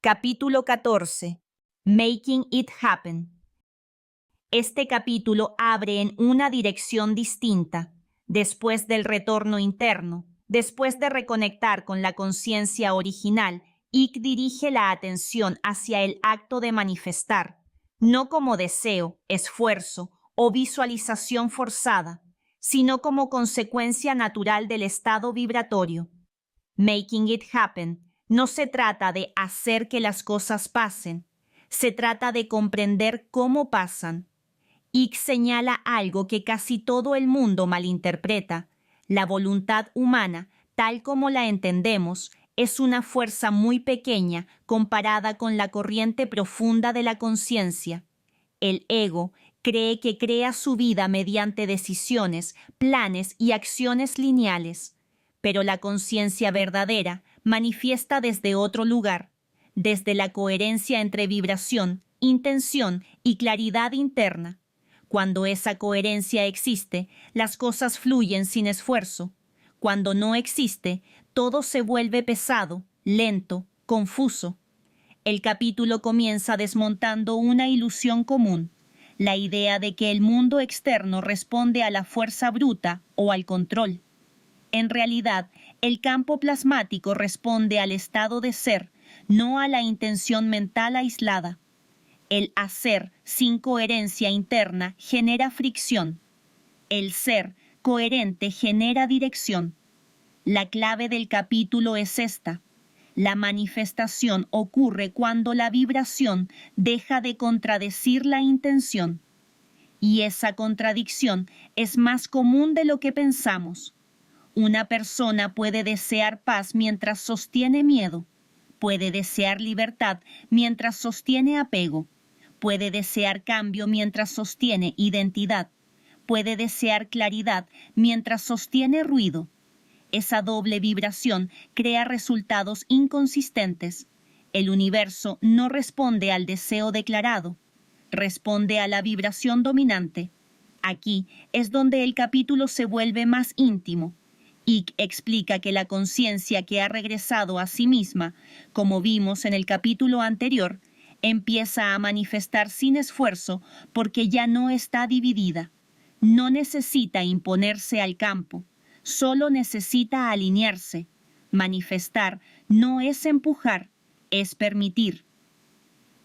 Capítulo 14. Making It Happen. Este capítulo abre en una dirección distinta. Después del retorno interno, después de reconectar con la conciencia original, Ike dirige la atención hacia el acto de manifestar, no como deseo, esfuerzo o visualización forzada, sino como consecuencia natural del estado vibratorio. Making It Happen no se trata de hacer que las cosas pasen, se trata de comprender cómo pasan. Ike señala algo que casi todo el mundo malinterpreta. La voluntad humana, tal como la entendemos, es una fuerza muy pequeña comparada con la corriente profunda de la conciencia. El ego cree que crea su vida mediante decisiones, planes y acciones lineales, pero la conciencia verdadera manifiesta desde otro lugar, desde la coherencia entre vibración, intención y claridad interna. Cuando esa coherencia existe, las cosas fluyen sin esfuerzo. Cuando no existe, todo se vuelve pesado, lento, confuso. El capítulo comienza desmontando una ilusión común, la idea de que el mundo externo responde a la fuerza bruta o al control. En realidad, el campo plasmático responde al estado de ser, no a la intención mental aislada. El hacer sin coherencia interna genera fricción. El ser coherente genera dirección. La clave del capítulo es esta. La manifestación ocurre cuando la vibración deja de contradecir la intención. Y esa contradicción es más común de lo que pensamos. Una persona puede desear paz mientras sostiene miedo. Puede desear libertad mientras sostiene apego. Puede desear cambio mientras sostiene identidad. Puede desear claridad mientras sostiene ruido. Esa doble vibración crea resultados inconsistentes. El universo no responde al deseo declarado, responde a la vibración dominante. Aquí es donde el capítulo se vuelve más íntimo. Ike explica que la conciencia que ha regresado a sí misma, como vimos en el capítulo anterior, empieza a manifestar sin esfuerzo porque ya no está dividida. No necesita imponerse al campo, solo necesita alinearse. Manifestar no es empujar, es permitir.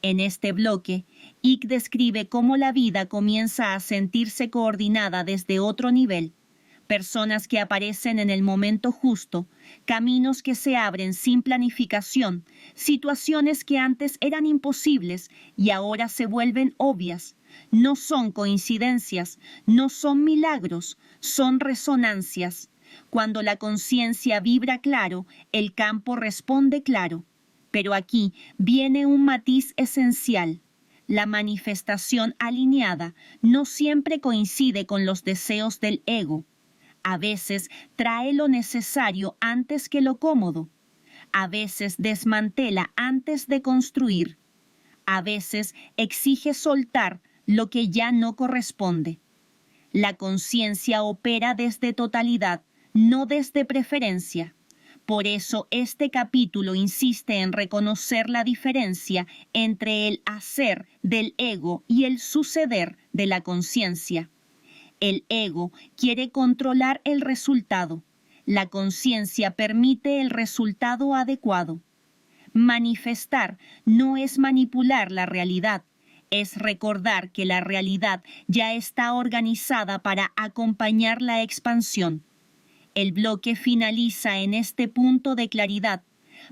En este bloque, Ike describe cómo la vida comienza a sentirse coordinada desde otro nivel. Personas que aparecen en el momento justo, caminos que se abren sin planificación, situaciones que antes eran imposibles y ahora se vuelven obvias. No son coincidencias, no son milagros, son resonancias. Cuando la conciencia vibra claro, el campo responde claro. Pero aquí viene un matiz esencial. La manifestación alineada no siempre coincide con los deseos del ego. A veces trae lo necesario antes que lo cómodo. A veces desmantela antes de construir. A veces exige soltar lo que ya no corresponde. La conciencia opera desde totalidad, no desde preferencia. Por eso este capítulo insiste en reconocer la diferencia entre el hacer del ego y el suceder de la conciencia. El ego quiere controlar el resultado. La conciencia permite el resultado adecuado. Manifestar no es manipular la realidad, es recordar que la realidad ya está organizada para acompañar la expansión. El bloque finaliza en este punto de claridad.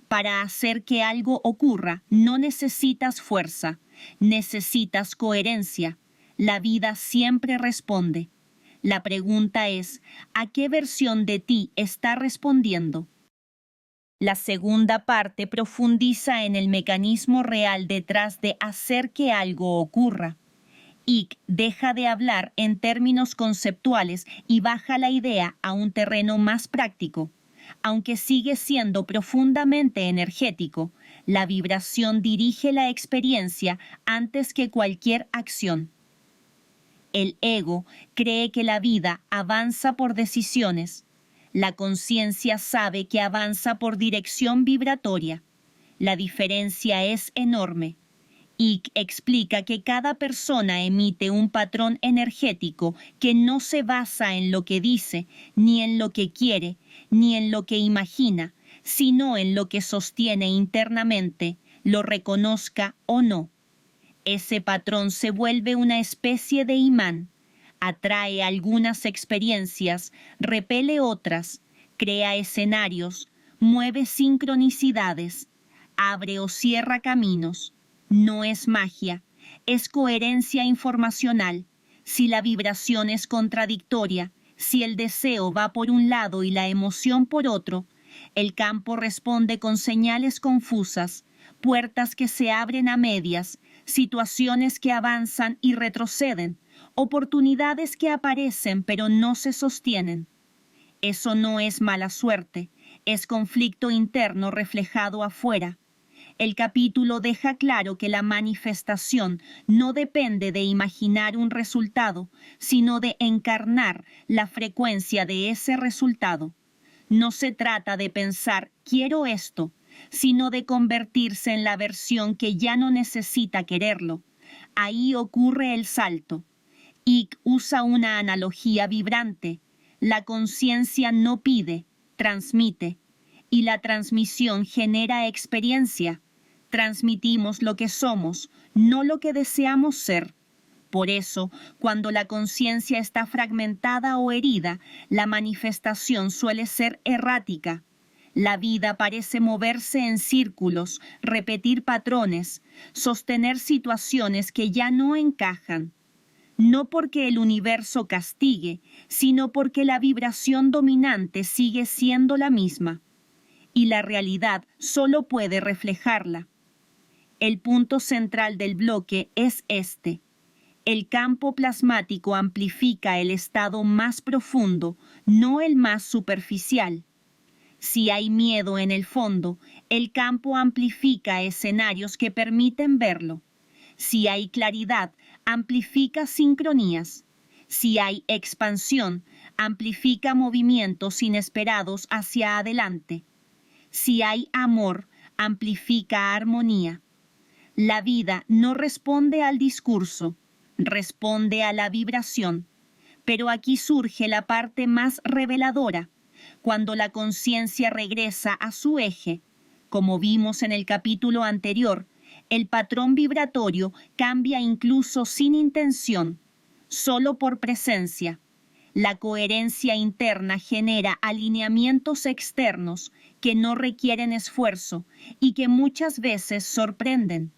Para hacer que algo ocurra, no necesitas fuerza, necesitas coherencia. La vida siempre responde. La pregunta es, ¿a qué versión de ti está respondiendo? La segunda parte profundiza en el mecanismo real detrás de hacer que algo ocurra. Ike deja de hablar en términos conceptuales y baja la idea a un terreno más práctico. Aunque sigue siendo profundamente energético, la vibración dirige la experiencia antes que cualquier acción. El ego cree que la vida avanza por decisiones. La conciencia sabe que avanza por dirección vibratoria. La diferencia es enorme. Icke explica que cada persona emite un patrón energético que no se basa en lo que dice, ni en lo que quiere, ni en lo que imagina, sino en lo que sostiene internamente, lo reconozca o no. Ese patrón se vuelve una especie de imán, atrae algunas experiencias, repele otras, crea escenarios, mueve sincronicidades, abre o cierra caminos. No es magia, es coherencia informacional. Si la vibración es contradictoria, si el deseo va por un lado y la emoción por otro, el campo responde con señales confusas, puertas que se abren a medias, situaciones que avanzan y retroceden, oportunidades que aparecen pero no se sostienen. Eso no es mala suerte, es conflicto interno reflejado afuera. El capítulo deja claro que la manifestación no depende de imaginar un resultado, sino de encarnar la frecuencia de ese resultado. No se trata de pensar «quiero esto», sino de convertirse en la versión que ya no necesita quererlo. Ahí ocurre el salto. Icke usa una analogía vibrante. La conciencia no pide, transmite, y la transmisión genera experiencia. Transmitimos lo que somos, no lo que deseamos ser. Por eso, cuando la conciencia está fragmentada o herida, la manifestación suele ser errática. La vida parece moverse en círculos, repetir patrones, sostener situaciones que ya no encajan. No porque el universo castigue, sino porque la vibración dominante sigue siendo la misma. Y la realidad solo puede reflejarla. El punto central del bloque es este. El campo plasmático amplifica el estado más profundo, no el más superficial. Si hay miedo en el fondo, el campo amplifica escenarios que permiten verlo. Si hay claridad, amplifica sincronías. Si hay expansión, amplifica movimientos inesperados hacia adelante. Si hay amor, amplifica armonía. La vida no responde al discurso, responde a la vibración. Pero aquí surge la parte más reveladora, cuando la conciencia regresa a su eje. Como vimos en el capítulo anterior, el patrón vibratorio cambia incluso sin intención, solo por presencia. La coherencia interna genera alineamientos externos que no requieren esfuerzo y que muchas veces sorprenden.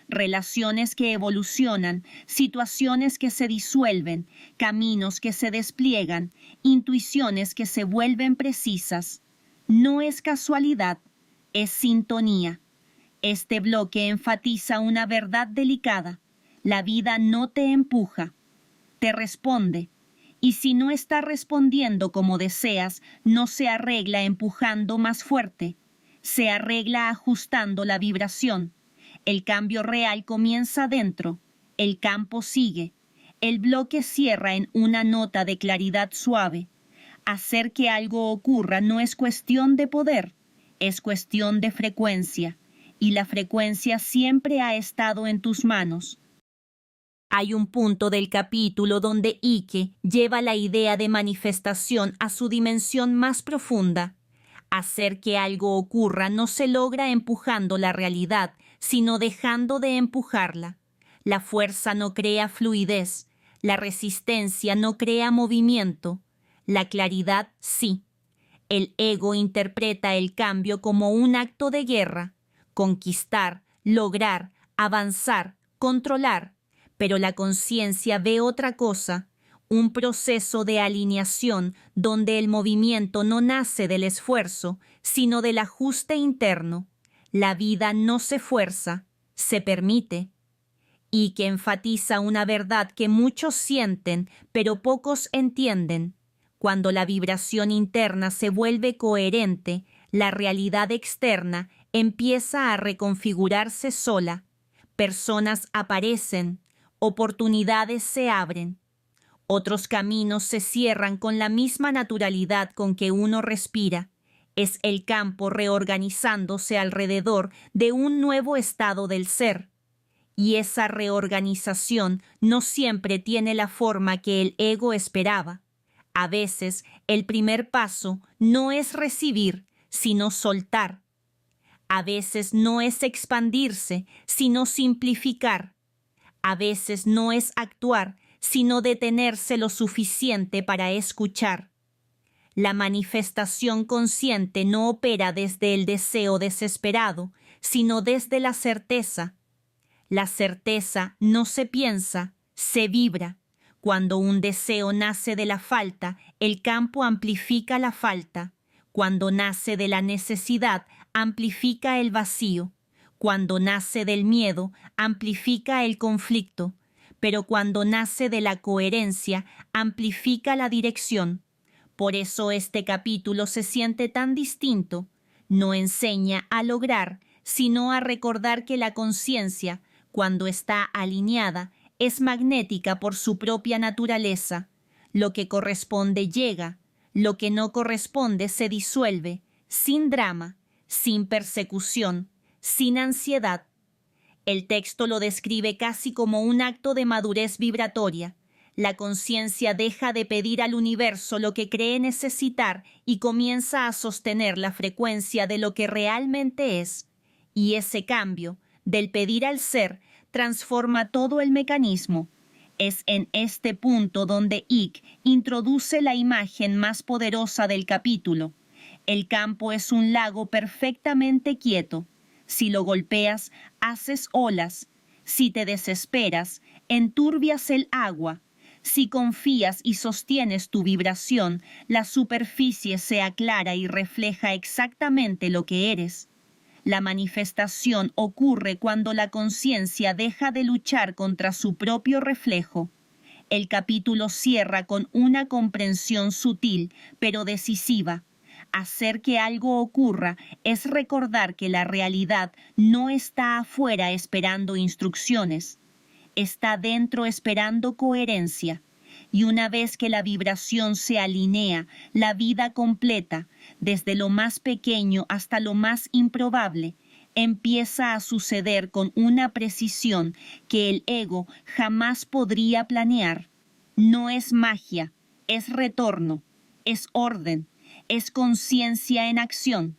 Relaciones que evolucionan, situaciones que se disuelven, caminos que se despliegan, intuiciones que se vuelven precisas. No es casualidad, es sintonía. Este bloque enfatiza una verdad delicada. La vida no te empuja, te responde. Y si no está respondiendo como deseas, no se arregla empujando más fuerte, se arregla ajustando la vibración. El cambio real comienza dentro, el campo sigue, el bloque cierra en una nota de claridad suave. Hacer que algo ocurra no es cuestión de poder, es cuestión de frecuencia, y la frecuencia siempre ha estado en tus manos. Hay un punto del capítulo donde Icke lleva la idea de manifestación a su dimensión más profunda. Hacer que algo ocurra no se logra empujando la realidad, sino dejando de empujarla. La fuerza no crea fluidez, la resistencia no crea movimiento, la claridad sí. El ego interpreta el cambio como un acto de guerra, conquistar, lograr, avanzar, controlar, pero la conciencia ve otra cosa, un proceso de alineación donde el movimiento no nace del esfuerzo, sino del ajuste interno. La vida no se fuerza, se permite. Y que enfatiza una verdad que muchos sienten, pero pocos entienden. Cuando la vibración interna se vuelve coherente, la realidad externa empieza a reconfigurarse sola. Personas aparecen, oportunidades se abren. Otros caminos se cierran con la misma naturalidad con que uno respira, Es el campo reorganizándose alrededor de un nuevo estado del ser. Y esa reorganización no siempre tiene la forma que el ego esperaba. A veces, el primer paso no es recibir, sino soltar. A veces no es expandirse, sino simplificar. A veces no es actuar, sino detenerse lo suficiente para escuchar. La manifestación consciente no opera desde el deseo desesperado, sino desde la certeza. La certeza no se piensa, se vibra. Cuando un deseo nace de la falta, el campo amplifica la falta. Cuando nace de la necesidad, amplifica el vacío. Cuando nace del miedo, amplifica el conflicto. Pero cuando nace de la coherencia, amplifica la dirección. Por eso este capítulo se siente tan distinto. No enseña a lograr, sino a recordar que la conciencia, cuando está alineada, es magnética por su propia naturaleza. Lo que corresponde llega, lo que no corresponde se disuelve, sin drama, sin persecución, sin ansiedad. El texto lo describe casi como un acto de madurez vibratoria. La conciencia deja de pedir al universo lo que cree necesitar y comienza a sostener la frecuencia de lo que realmente es. Y ese cambio, del pedir al ser, transforma todo el mecanismo. Es en este punto donde Icke introduce la imagen más poderosa del capítulo. El campo es un lago perfectamente quieto. Si lo golpeas, haces olas. Si te desesperas, enturbias el agua. Si confías y sostienes tu vibración, la superficie se aclara y refleja exactamente lo que eres. La manifestación ocurre cuando la conciencia deja de luchar contra su propio reflejo. El capítulo cierra con una comprensión sutil, pero decisiva. Hacer que algo ocurra es recordar que la realidad no está afuera esperando instrucciones. Está dentro esperando coherencia. Y una vez que la vibración se alinea, la vida completa, desde lo más pequeño hasta lo más improbable, empieza a suceder con una precisión que el ego jamás podría planear. No es magia, es retorno, es orden, es conciencia en acción.